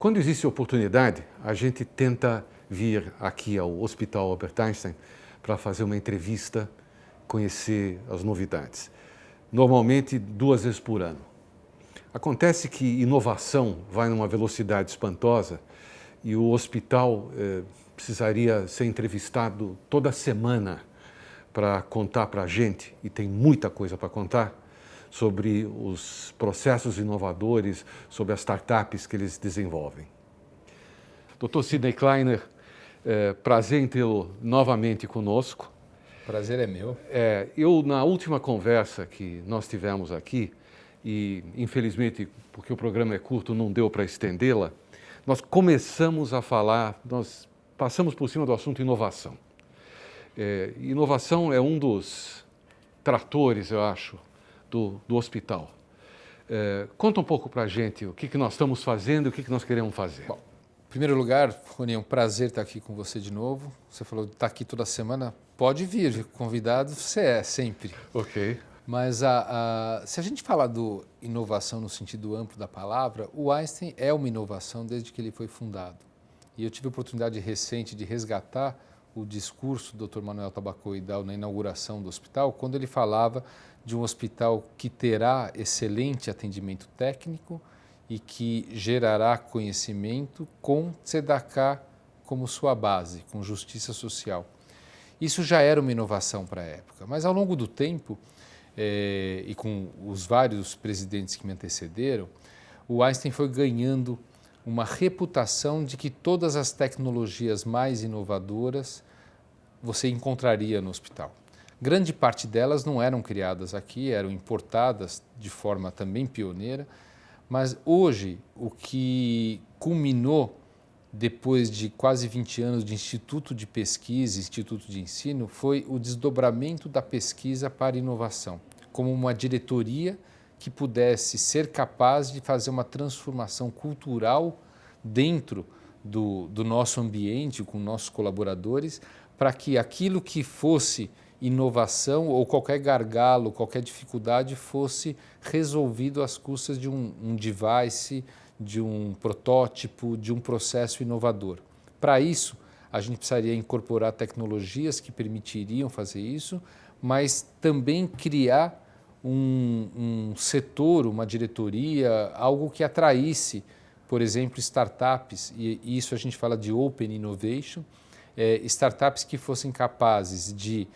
Quando existe oportunidade, a gente tenta vir aqui ao Hospital Albert Einstein para fazer uma entrevista, conhecer as novidades. Normalmente 2 vezes por ano. Acontece que inovação vai numa velocidade espantosa e o hospital precisaria ser entrevistado toda semana para contar para a gente, e tem muita coisa para contar, sobre os processos inovadores, sobre as startups que eles desenvolvem. Dr. Sidney Kleiner, prazer em tê-lo novamente conosco. Prazer é meu. Eu, na última conversa que nós tivemos aqui, e infelizmente, porque o programa é curto, não deu para estendê-la, nós começamos a falar, nós passamos por cima do assunto inovação. Inovação é um dos tratores, eu acho, do hospital. Conta um pouco para a gente o que nós estamos fazendo e o que nós queremos fazer. Bom, em primeiro lugar, Rony, é um prazer estar aqui com você de novo. Você falou de estar aqui toda semana. Pode vir, convidado você é sempre. Ok. Mas se a gente falar do inovação no sentido amplo da palavra, o Einstein é uma inovação desde que ele foi fundado. E eu tive a oportunidade recente de resgatar o discurso do Dr. Manuel Tabacoidal na inauguração do hospital, quando ele falava de um hospital que terá excelente atendimento técnico e que gerará conhecimento com Tzedakah como sua base, com justiça social. Isso já era uma inovação para a época, mas ao longo do tempo, e com os vários presidentes que me antecederam, o Einstein foi ganhando uma reputação de que todas as tecnologias mais inovadoras você encontraria no hospital. Grande parte delas não eram criadas aqui, eram importadas de forma também pioneira, mas hoje o que culminou depois de quase 20 anos de instituto de pesquisa, instituto de ensino, foi o desdobramento da pesquisa para inovação, como uma diretoria que pudesse ser capaz de fazer uma transformação cultural dentro do nosso ambiente, com nossos colaboradores, para que aquilo que fosse inovação ou qualquer gargalo, qualquer dificuldade fosse resolvido às custas de um device, de um protótipo, de um processo inovador. Para isso, a gente precisaria incorporar tecnologias que permitiriam fazer isso, mas também criar um setor, uma diretoria, algo que atraísse, por exemplo, startups, e isso a gente fala de Open Innovation, startups que fossem capazes de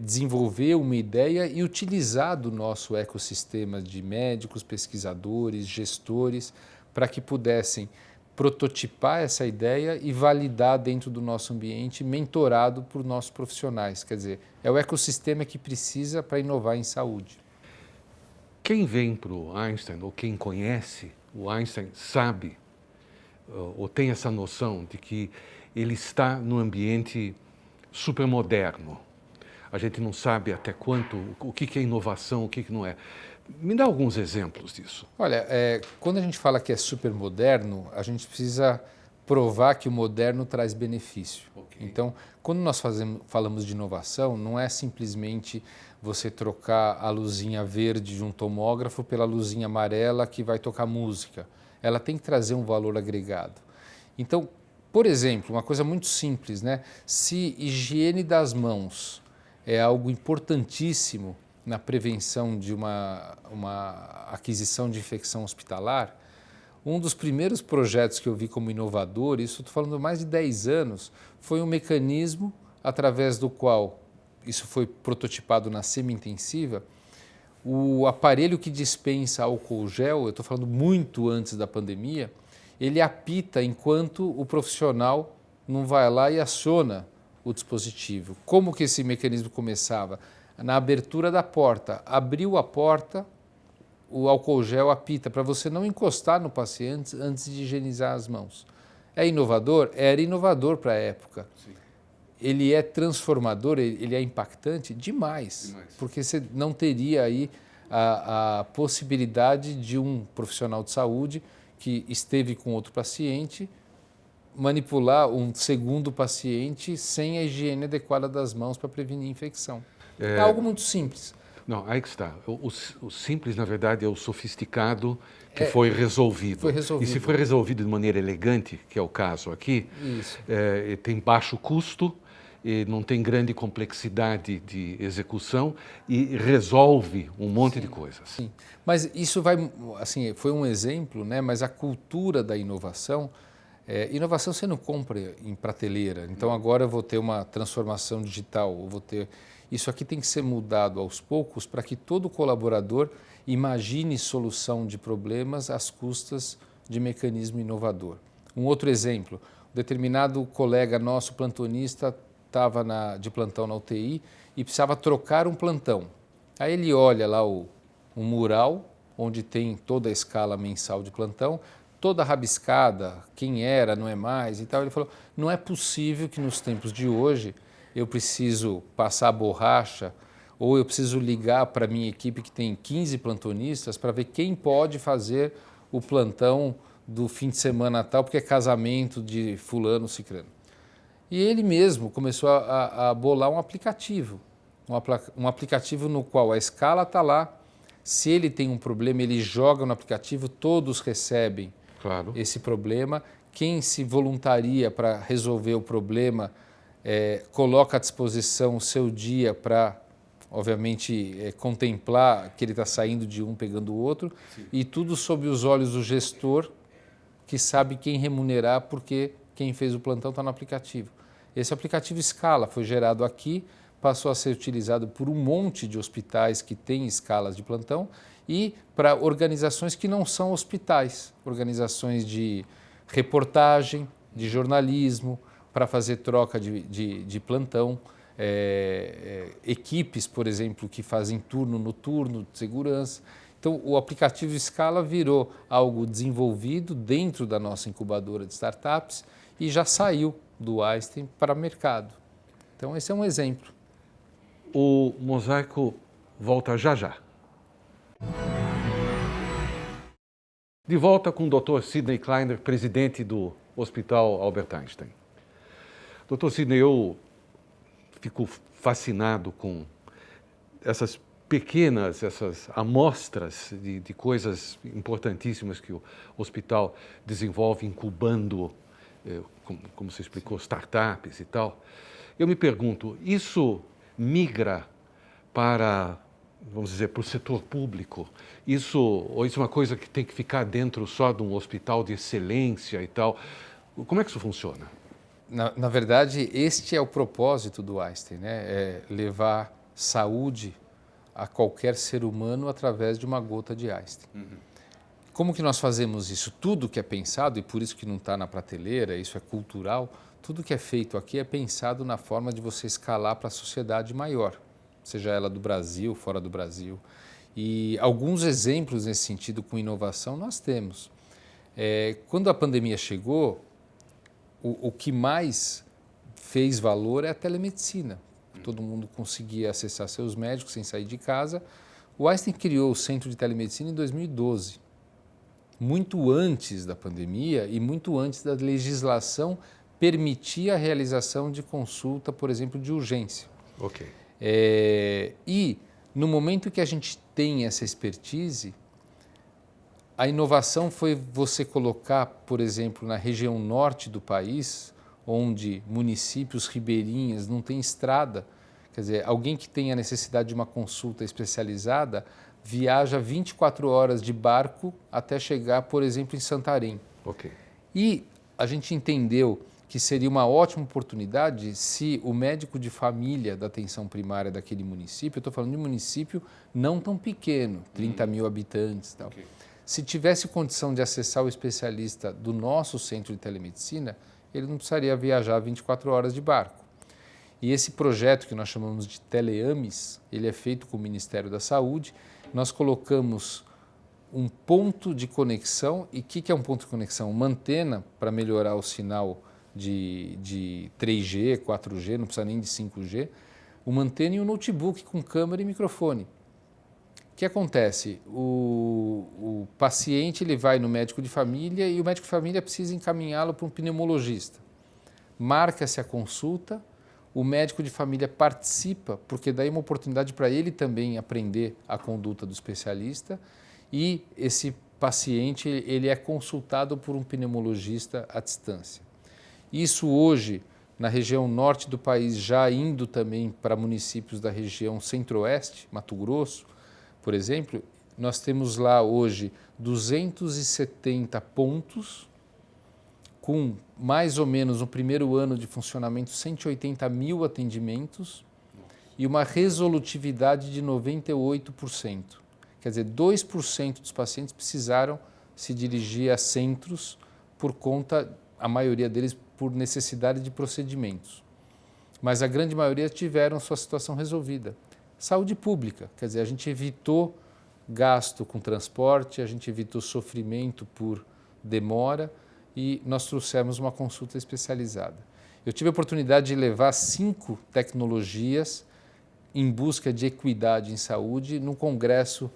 desenvolver uma ideia e utilizar do nosso ecossistema de médicos, pesquisadores, gestores, para que pudessem prototipar essa ideia e validar dentro do nosso ambiente, mentorado por nossos profissionais. Quer dizer, é o ecossistema que precisa para inovar em saúde. Quem vem para o Einstein, ou quem conhece o Einstein, sabe ou tem essa noção de que ele está num ambiente supermoderno. A gente não sabe até quanto, o que é inovação, o que não é. Me dá alguns exemplos disso. Olha, quando a gente fala que é super moderno, a gente precisa provar que o moderno traz benefício. Okay. Então, quando nós falamos de inovação, não é simplesmente você trocar a luzinha verde de um tomógrafo pela luzinha amarela que vai tocar música. Ela tem que trazer um valor agregado. Então, por exemplo, uma coisa muito simples, né? Se higiene das mãos é algo importantíssimo na prevenção de uma aquisição de infecção hospitalar, um dos primeiros projetos que eu vi como inovador, isso estou falando de mais de 10 anos, foi um mecanismo através do qual, isso foi prototipado na semi-intensiva, o aparelho que dispensa álcool gel, eu estou falando muito antes da pandemia, ele apita enquanto o profissional não vai lá e aciona o dispositivo. Como que esse mecanismo começava? Na abertura da porta. Abriu a porta, o álcool gel apita para você não encostar no paciente antes de higienizar as mãos. É inovador? Era inovador para a época. Sim. Ele é transformador, ele é impactante? Demais. Porque você não teria aí a possibilidade de um profissional de saúde que esteve com outro paciente manipular um segundo paciente sem a higiene adequada das mãos para prevenir infecção. É algo muito simples. Não, aí que está. O simples, na verdade, é o sofisticado que foi resolvido. Foi resolvido. E se foi resolvido de maneira elegante, que é o caso aqui, tem baixo custo, e não tem grande complexidade de execução e resolve um monte de coisas. Sim, mas isso vai, assim, foi um exemplo, né? Mas a cultura da inovação, inovação você não compra em prateleira. Então agora eu vou ter uma transformação digital, eu vou ter... Isso aqui tem que ser mudado aos poucos para que todo colaborador imagine solução de problemas às custas de mecanismo inovador. Um outro exemplo, um determinado colega nosso plantonista estava de plantão na UTI e precisava trocar um plantão. Aí ele olha lá um mural, onde tem toda a escala mensal de plantão, toda rabiscada, quem era, não é mais e tal. Ele falou, não é possível que nos tempos de hoje eu preciso passar a borracha ou eu preciso ligar para a minha equipe que tem 15 plantonistas para ver quem pode fazer o plantão do fim de semana tal, porque é casamento de fulano, cicrano. E ele mesmo começou a bolar um aplicativo no qual a escala está lá. Se ele tem um problema, ele joga no aplicativo, todos recebem esse problema. Quem se voluntaria para resolver o problema coloca à disposição o seu dia para, obviamente, contemplar que ele está saindo de um, pegando o outro. Sim. E tudo sob os olhos do gestor, que sabe quem remunerar, porque quem fez o plantão está no aplicativo. Esse aplicativo Scala foi gerado aqui, passou a ser utilizado por um monte de hospitais que têm escalas de plantão e para organizações que não são hospitais, organizações de reportagem, de jornalismo, para fazer troca de plantão, equipes, por exemplo, que fazem turno noturno de segurança. Então, o aplicativo Scala virou algo desenvolvido dentro da nossa incubadora de startups e já saiu do Einstein para o mercado. Então, esse é um exemplo. O Mosaico volta já já. De volta com o Dr. Sidney Kleiner, presidente do Hospital Albert Einstein. Dr. Sidney, eu fico fascinado com essas amostras de coisas importantíssimas que o hospital desenvolve, incubando, como você explicou, startups e tal. Eu me pergunto, isso migra para, vamos dizer, para o setor público? Ou isso é uma coisa que tem que ficar dentro só de um hospital de excelência e tal? Como é que isso funciona? Na verdade, este é o propósito do Einstein, né? É levar saúde a qualquer ser humano através de uma gota de Einstein. Uhum. Como que nós fazemos isso? Tudo que é pensado, e por isso que não está na prateleira, isso é cultural, tudo que é feito aqui é pensado na forma de você escalar para a sociedade maior, seja ela do Brasil, fora do Brasil. E alguns exemplos nesse sentido com inovação nós temos. Quando a pandemia chegou, o que mais fez valor é a telemedicina. Todo mundo conseguia acessar seus médicos sem sair de casa. O Einstein criou o Centro de Telemedicina em 2012, muito antes da pandemia e muito antes da legislação permitir a realização de consulta, por exemplo, de urgência. Ok. E no momento que a gente tem essa expertise, a inovação foi você colocar, por exemplo, na região norte do país, onde municípios ribeirinhos não têm estrada, quer dizer, alguém que tenha necessidade de uma consulta especializada viaja 24 horas de barco até chegar, por exemplo, em Santarém. Okay. E a gente entendeu que seria uma ótima oportunidade se o médico de família da atenção primária daquele município, eu estou falando de um município não tão pequeno, 30 mil habitantes e tal, okay, se tivesse condição de acessar o especialista do nosso centro de telemedicina, ele não precisaria viajar 24 horas de barco. E esse projeto que nós chamamos de Teleames, ele é feito com o Ministério da Saúde. Nós colocamos um ponto de conexão. E o que é um ponto de conexão? Uma antena para melhorar o sinal de 3G, 4G, não precisa nem de 5G. Uma antena e um notebook com câmera e microfone. O que acontece? O paciente ele vai no médico de família e o médico de família precisa encaminhá-lo para um pneumologista. Marca-se a consulta, o médico de família participa, porque daí é uma oportunidade para ele também aprender a conduta do especialista e esse paciente ele é consultado por um pneumologista à distância. Isso hoje, na região norte do país, já indo também para municípios da região centro-oeste, Mato Grosso, por exemplo, nós temos lá hoje 270 pontos, com mais ou menos no primeiro ano de funcionamento 180 mil atendimentos e uma resolutividade de 98%. Quer dizer, 2% dos pacientes precisaram se dirigir a centros por conta, a maioria deles, por necessidade de procedimentos. Mas a grande maioria tiveram sua situação resolvida. Saúde pública, quer dizer, a gente evitou gasto com transporte, a gente evitou sofrimento por demora e nós trouxemos uma consulta especializada. Eu tive a oportunidade de levar 5 tecnologias em busca de equidade em saúde num congresso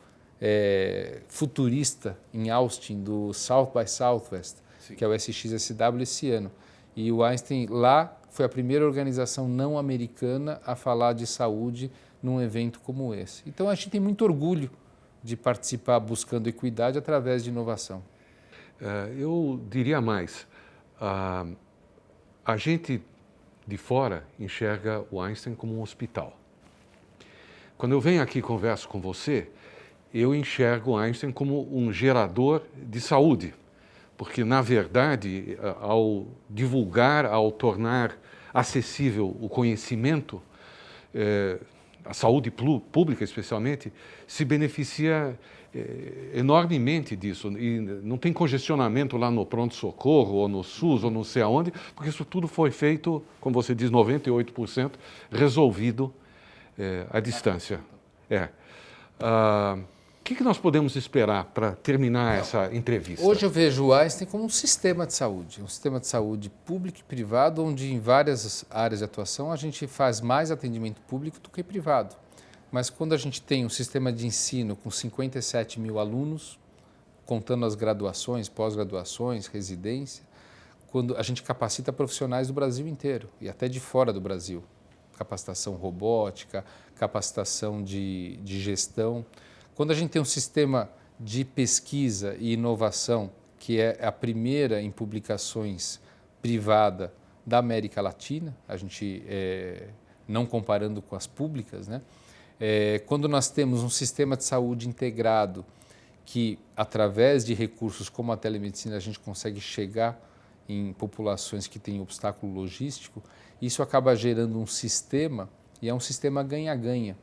futurista em Austin, do South by Southwest, Sim. que é o SXSW esse ano. E o Einstein lá foi a primeira organização não americana a falar de saúde num evento como esse. Então a gente tem muito orgulho de participar buscando equidade através de inovação. Eu diria mais, a gente de fora enxerga o Einstein como um hospital. Quando eu venho aqui e converso com você, eu enxergo o Einstein como um gerador de saúde, porque, na verdade, ao divulgar, ao tornar acessível o conhecimento, a saúde pública especialmente, se beneficia enormemente disso. E não tem congestionamento lá no pronto-socorro, ou no SUS, ou não sei aonde, porque isso tudo foi feito, como você diz, 98% resolvido à distância. O que nós podemos esperar para terminar essa entrevista? Hoje eu vejo o Einstein como um sistema de saúde público e privado, onde em várias áreas de atuação a gente faz mais atendimento público do que privado. Mas quando a gente tem um sistema de ensino com 57 mil alunos, contando as graduações, pós-graduações, residência, quando a gente capacita profissionais do Brasil inteiro e até de fora do Brasil, capacitação robótica, capacitação de gestão. Quando a gente tem um sistema de pesquisa e inovação, que é a primeira em publicações privada da América Latina, a gente não comparando com as públicas, né? Quando nós temos um sistema de saúde integrado que, através de recursos como a telemedicina, a gente consegue chegar em populações que têm obstáculo logístico, isso acaba gerando um sistema, e é um sistema ganha-ganha.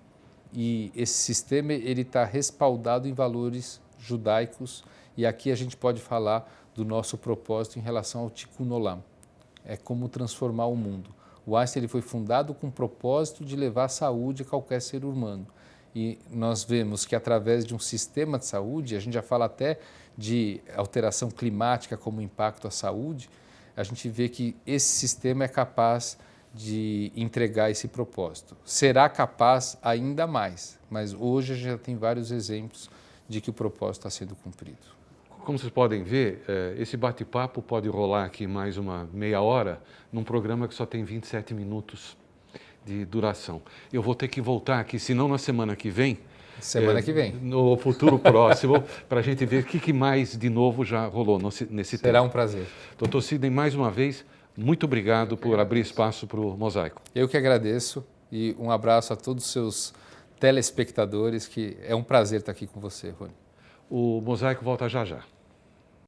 E esse sistema está respaldado em valores judaicos, e aqui a gente pode falar do nosso propósito em relação ao Tikkun Olam. É como transformar o mundo. O Einstein foi fundado com o propósito de levar saúde a qualquer ser humano. E nós vemos que através de um sistema de saúde, a gente já fala até de alteração climática como impacto à saúde, a gente vê que esse sistema é capaz de entregar esse propósito. Será capaz ainda mais, mas hoje a gente já tem vários exemplos de que o propósito está sendo cumprido. Como vocês podem ver, esse bate-papo pode rolar aqui mais uma meia hora num programa que só tem 27 minutos de duração. Eu vou ter que voltar aqui, senão na semana que vem. Semana que vem. No futuro próximo, para a gente ver o que mais de novo já rolou nesse tempo. Será um prazer. Doutor Sidney, mais uma vez, muito obrigado por abrir espaço para o Mosaico. Eu que agradeço e um abraço a todos os seus telespectadores, que é um prazer estar aqui com você, Rony. O Mosaico volta já já.